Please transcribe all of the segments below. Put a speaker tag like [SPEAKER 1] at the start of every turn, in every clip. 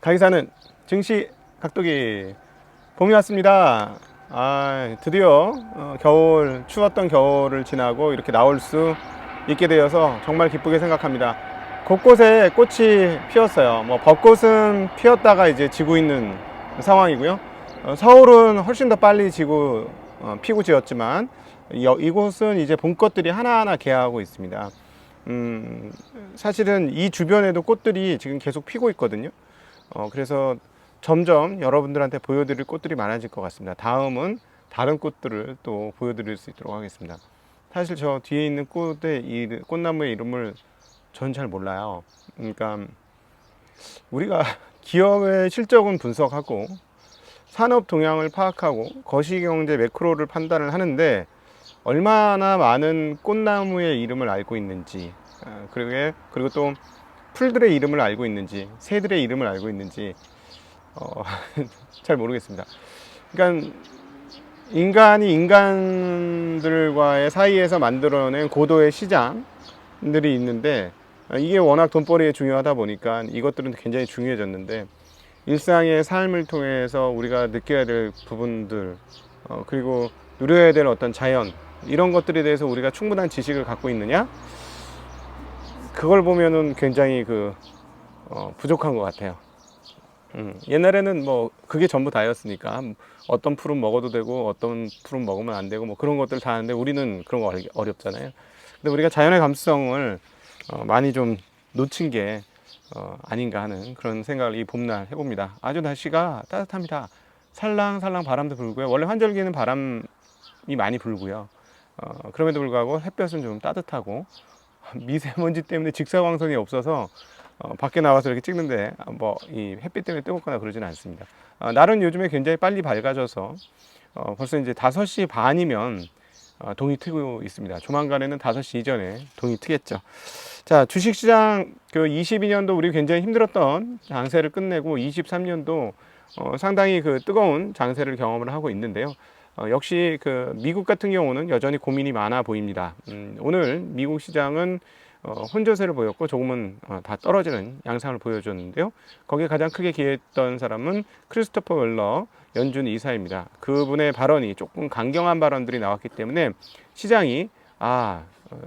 [SPEAKER 1] 가기사는 증시 각도기 봄이 왔습니다. 드디어 겨울, 추웠던 겨울을 지나고 이렇게 나올 수 있게 되어서 정말 기쁘게 생각합니다. 곳곳에 꽃이 피었어요. 뭐 벚꽃은 피었다가 이제 지고 있는 상황이고요. 서울은 훨씬 더 빨리 지고 피고 지었지만 이곳은 이제 봄꽃들이 하나하나 개하고 있습니다. 사실은 이 주변에도 꽃들이 지금 계속 피고 있거든요. 그래서 점점 여러분들한테 보여드릴 꽃들이 많아질 것 같습니다. 다음은 다른 꽃들을 또 보여드릴 수 있도록 하겠습니다. 사실 저 뒤에 있는 이 꽃나무의 이름을 전 잘 몰라요. 그러니까 우리가 기업의 실적은 분석하고 산업 동향을 파악하고 거시경제 매크로를 판단을 하는데 얼마나 많은 꽃나무의 이름을 알고 있는지, 그리고 또 풀들의 이름을 알고 있는지, 새들의 이름을 알고 있는지 잘 모르겠습니다. 그러니까 인간이 인간들과의 사이에서 만들어낸 고도의 시장들이 있는데 이게 워낙 돈벌이에 중요하다 보니까 이것들은 굉장히 중요해졌는데 일상의 삶을 통해서 우리가 느껴야 될 부분들, 그리고 누려야 될 어떤 자연, 이런 것들에 대해서 우리가 충분한 지식을 갖고 있느냐? 그걸 보면은 굉장히 부족한 것 같아요. 옛날에는 뭐 그게 전부 다였으니까 어떤 풀은 먹어도 되고 어떤 풀은 먹으면 안 되고 뭐 그런 것들 다 하는데 우리는 그런 거 어렵잖아요. 근데 우리가 자연의 감수성을 많이 좀 놓친 게 아닌가 하는 그런 생각을 이 봄날 해봅니다. 아주 날씨가 따뜻합니다. 살랑살랑 바람도 불고요. 원래 환절기는 바람이 많이 불고요. 그럼에도 불구하고 햇볕은 좀 따뜻하고 미세먼지 때문에 직사광선이 없어서 밖에 나와서 이렇게 찍는데 뭐 이 햇빛 때문에 뜨겁거나 그러지는 않습니다. 날은 요즘에 굉장히 빨리 밝아져서 벌써 이제 5시 반이면 동이 트고 있습니다. 조만간에는 5시 이전에 동이 트겠죠. 자, 주식시장 22년도 우리 굉장히 힘들었던 장세를 끝내고 23년도 상당히 뜨거운 장세를 경험을 하고 있는데요. 역시 미국 같은 경우는 여전히 고민이 많아 보입니다. 오늘 미국 시장은 혼조세를 보였고 조금은 다 떨어지는 양상을 보여줬는데요. 거기에 가장 크게 기여했던 사람은 크리스토퍼 웰러 연준 이사입니다. 그분의 발언이 조금 강경한 발언들이 나왔기 때문에 시장이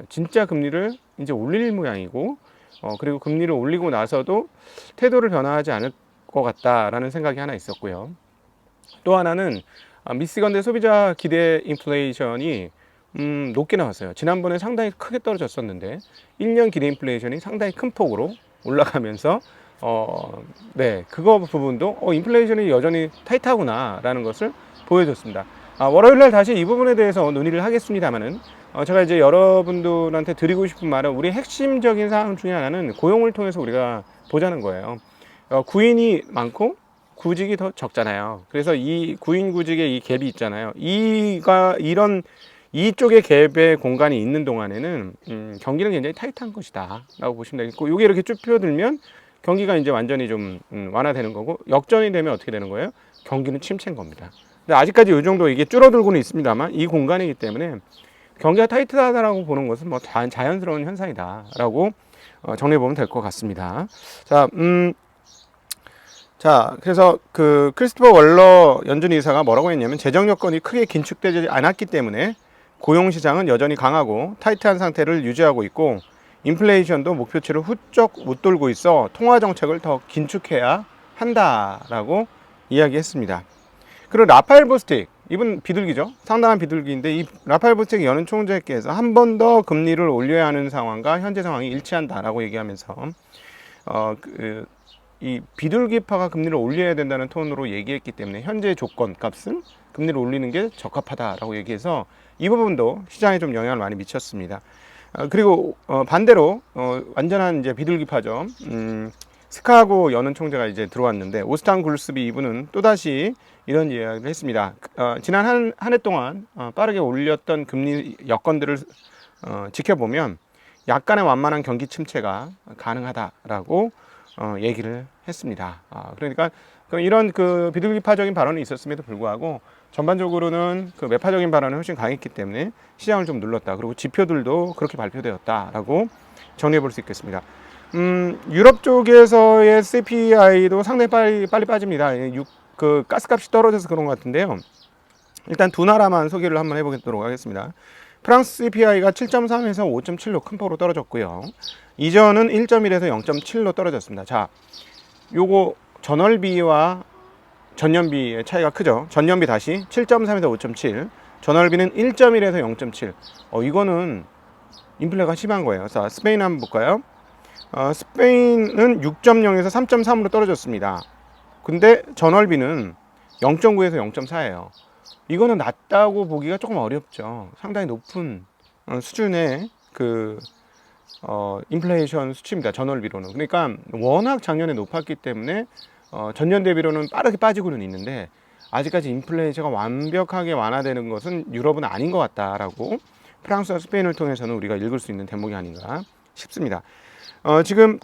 [SPEAKER 1] 진짜 금리를 이제 올릴 모양이고 그리고 금리를 올리고 나서도 태도를 변화하지 않을 것 같다라는 생각이 하나 있었고요. 또 하나는 미시건대 소비자 기대 인플레이션이 높게 나왔어요. 지난번에 상당히 크게 떨어졌었는데 1년 기대 인플레이션이 상당히 큰 폭으로 올라가면서 그거 부분도 인플레이션이 여전히 타이트하구나 라는 것을 보여줬습니다. 월요일날 다시 이 부분에 대해서 논의를 하겠습니다만은 제가 이제 여러분들한테 드리고 싶은 말은 우리 핵심적인 사항 중에 하나는 고용을 통해서 우리가 보자는 거예요. 구인이 많고 구직이 더 적잖아요. 그래서 이 구인 구직의 이 갭이 있잖아요. 이쪽의 갭의 공간이 있는 동안에는 경기는 굉장히 타이트한 것이다 라고 보시면 되겠고, 이게 이렇게 쭉 펴들면 경기가 이제 완전히 좀 완화되는 거고, 역전이 되면 어떻게 되는 거예요? 경기는 침체인 겁니다. 근데 아직까지 이 정도 이게 줄어들고는 있습니다만 이 공간이기 때문에 경기가 타이트하다라고 보는 것은 뭐 자연스러운 현상이다라고 정리해 보면 될 것 같습니다. 그래서 크리스토퍼 월러 연준 이사가 뭐라고 했냐면, 재정 여건이 크게 긴축되지 않았기 때문에 고용 시장은 여전히 강하고 타이트한 상태를 유지하고 있고, 인플레이션도 목표치를 훌쩍 웃돌고 있어 통화 정책을 더 긴축해야 한다라고 이야기했습니다. 그리고 라파엘 보스틱, 이분 비둘기죠. 상당한 비둘기인데 이 라파엘 보스틱 연은 총재께서 한 번 더 금리를 올려야 하는 상황과 현재 상황이 일치한다라고 얘기하면서 이 비둘기파가 금리를 올려야 된다는 톤으로 얘기했기 때문에 현재 조건 값은 금리를 올리는 게 적합하다라고 얘기해서 이 부분도 시장에 좀 영향을 많이 미쳤습니다. 그리고 반대로 완전한 이제 비둘기파죠. 스카고 연은 총재가 이제 들어왔는데 오스탄 굴스비 이분은 또다시 이런 이야기를 했습니다. 지난 한 해 동안 빠르게 올렸던 금리 여건들을 지켜보면 약간의 완만한 경기 침체가 가능하다라고 얘기를 했습니다. 그러니까 이런 비둘기파적인 발언이 있었음에도 불구하고 전반적으로는 매파적인 발언이 훨씬 강했기 때문에 시장을 좀 눌렀다. 그리고 지표들도 그렇게 발표되었다라고 정리해 볼 수 있겠습니다. 유럽 쪽에서의 CPI도 상당히 빨리 빠집니다. 그 가스값이 떨어져서 그런 것 같은데요. 일단 두 나라만 소개를 한번 해보도록 하겠습니다. 프랑스 CPI가 7.3에서 5.7로 큰 폭으로 떨어졌고요. 이전은 1.1에서 0.7로 떨어졌습니다. 자, 요거 전월비와 전년비의 차이가 크죠. 전년비 다시 7.3에서 5.7, 전월비는 1.1에서 0.7. 이거는 인플레가 심한 거예요. 자, 스페인 한번 볼까요? 스페인은 6.0에서 3.3으로 떨어졌습니다. 근데 전월비는 0.9에서 0.4예요. 이거는 낮다고 보기가 조금 어렵죠. 상당히 높은 수준의 그 인플레이션 수치입니다. 전월비로는. 그러니까 워낙 작년에 높았기 때문에 전년 대비로는 빠르게 빠지고는 있는데 아직까지 인플레이션가 완벽하게 완화되는 것은 유럽은 아닌 것 같다라고 프랑스와 스페인을 통해서는 우리가 읽을 수 있는 대목이 아닌가 싶습니다. 지금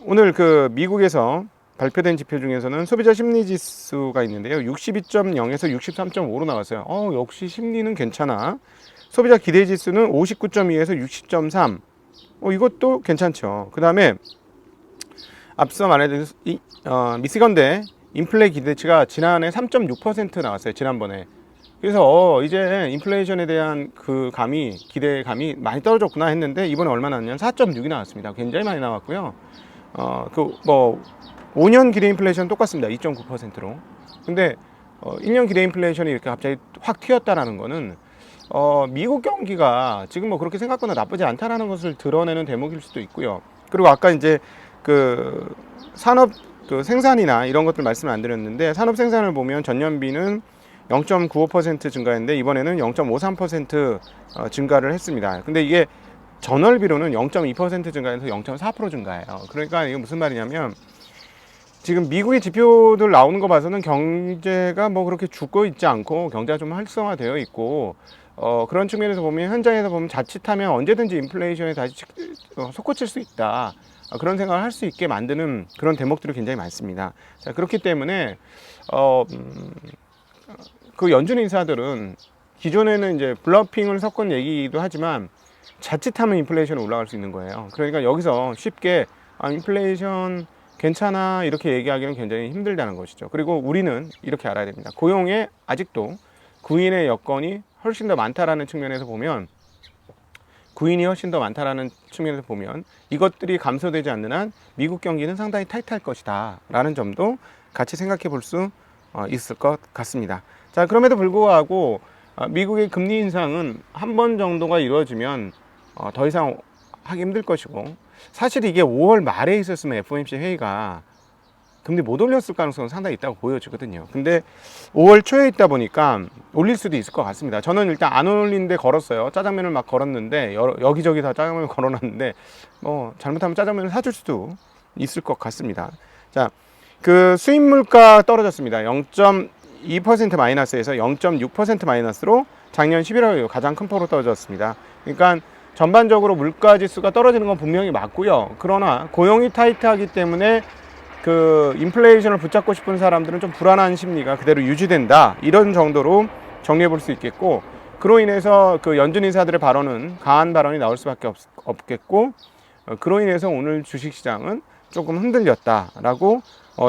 [SPEAKER 1] 오늘 미국에서 발표된 지표 중에서는 소비자 심리 지수가 있는데요. 62.0에서 63.5로 나왔어요. 역시 심리는 괜찮아. 소비자 기대 지수는 59.2에서 60.3. 이것도 괜찮죠. 그 다음에 앞서 말해드린 미시건대 인플레 기대치가 지난해 3.6% 나왔어요. 지난번에. 그래서 이제 인플레이션에 대한 기대감이 많이 떨어졌구나 했는데 이번에 얼마 나왔냐면 4.6이 나왔습니다. 굉장히 많이 나왔고요. 5년 기대 인플레이션 똑같습니다. 2.9%로. 근데 1년 기대 인플레이션이 이렇게 갑자기 확 튀었다라는 거는 미국 경기가 지금 그렇게 생각보다 나쁘지 않다라는 것을 드러내는 대목일 수도 있고요. 그리고 아까 이제 산업 생산이나 이런 것들 말씀을 안 드렸는데 산업 생산을 보면 전년비는 0.95% 증가했는데 이번에는 0.53% 증가를 했습니다. 근데 이게 전월비로는 0.2% 증가해서 0.4% 증가해요. 그러니까 이게 무슨 말이냐면 지금 미국의 지표들 나오는 거 봐서는 경제가 그렇게 죽고 있지 않고 경제가 좀 활성화되어 있고 그런 측면에서 보면 현장에서 보면 자칫하면 언제든지 인플레이션에 다시 솟구칠 수 있다. 그런 생각을 할 수 있게 만드는 그런 대목들이 굉장히 많습니다. 자, 그렇기 때문에 연준 인사들은 기존에는 이제 블러핑을 섞은 얘기도 하지만 자칫하면 인플레이션이 올라갈 수 있는 거예요. 그러니까 여기서 쉽게 인플레이션 괜찮아 이렇게 얘기하기는 굉장히 힘들다는 것이죠. 그리고 우리는 이렇게 알아야 됩니다. 고용에 아직도 구인의 여건이 훨씬 더 많다라는 측면에서 보면 이것들이 감소되지 않는 한 미국 경기는 상당히 타이트할 것이다 라는 점도 같이 생각해 볼 수 있을 것 같습니다. 자, 그럼에도 불구하고 미국의 금리 인상은 한 번 정도가 이루어지면 더 이상 하기 힘들 것이고 사실 이게 5월 말에 있었으면 FOMC 회의가 금리 못 올렸을 가능성은 상당히 있다고 보여지거든요. 근데 5월 초에 있다 보니까 올릴 수도 있을 것 같습니다. 저는 일단 안 올린데 걸었어요. 짜장면을 막 걸었는데 여기저기 다 짜장면을 걸어놨는데 잘못하면 짜장면을 사줄 수도 있을 것 같습니다. 자, 수입 물가 떨어졌습니다. 0.2% 마이너스에서 0.6% 마이너스로 작년 11월에 가장 큰 폭으로 떨어졌습니다. 그러니까 전반적으로 물가 지수가 떨어지는 건 분명히 맞고요. 그러나 고용이 타이트하기 때문에 인플레이션을 붙잡고 싶은 사람들은 좀 불안한 심리가 그대로 유지된다. 이런 정도로 정리해 볼 수 있겠고, 그로 인해서 연준 인사들의 발언은 강한 발언이 나올 수밖에 없겠고, 그로 인해서 오늘 주식시장은 조금 흔들렸다라고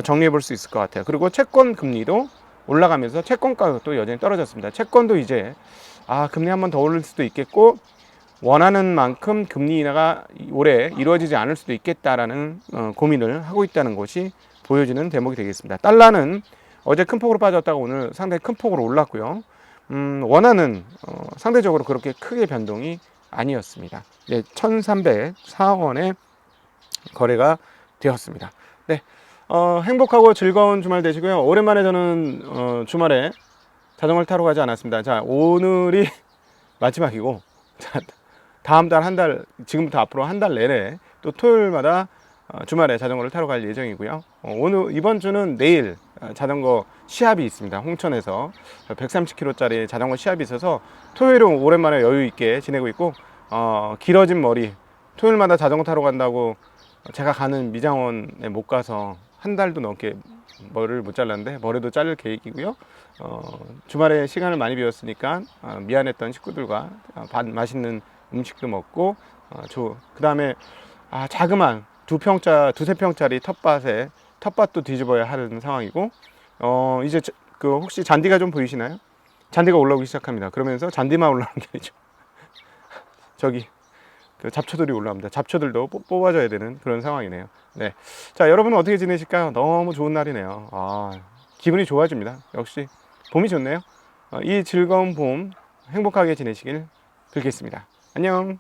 [SPEAKER 1] 정리해 볼 수 있을 것 같아요. 그리고 채권 금리도 올라가면서 채권 가격도 여전히 떨어졌습니다. 채권도 이제 금리 한 번 더 오를 수도 있겠고 원하는 만큼 금리 인하가 올해 이루어지지 않을 수도 있겠다라는 고민을 하고 있다는 것이 보여지는 대목이 되겠습니다. 달러는 어제 큰 폭으로 빠졌다가 오늘 상당히 큰 폭으로 올랐고요. 원화는 상대적으로 그렇게 크게 변동이 아니었습니다. 네, 1,304원에 거래가 되었습니다. 네, 행복하고 즐거운 주말 되시고요. 오랜만에 저는 주말에 자전거를 타러 가지 않았습니다. 자, 오늘이 마지막이고 다음 달 지금부터 앞으로 한 달 내내 또 토요일마다 주말에 자전거를 타러 갈 예정이고요. 이번 주는 내일 자전거 시합이 있습니다. 홍천에서 130km짜리 자전거 시합이 있어서 토요일은 오랜만에 여유 있게 지내고 있고 길어진 머리 토요일마다 자전거 타러 간다고 제가 가는 미장원에 못 가서 한 달도 넘게 머리를 못 잘랐는데 머리도 자를 계획이고요. 주말에 시간을 많이 비웠으니까 미안했던 식구들과 맛있는 음식도 먹고 그 다음에 자그마한 두세 평짜리 텃밭도 뒤집어야 하는 상황이고, 이제 그 혹시 잔디가 좀 보이시나요? 잔디가 올라오기 시작합니다. 그러면서 잔디만 올라오는 게 아니죠. 저기 그 잡초들이 올라옵니다. 잡초들도 뽑아줘야 되는 그런 상황이네요. 네. 자, 여러분은 어떻게 지내실까요? 너무 좋은 날이네요. 기분이 좋아집니다. 역시 봄이 좋네요. 이 즐거운 봄 행복하게 지내시길 빌겠습니다. 안녕.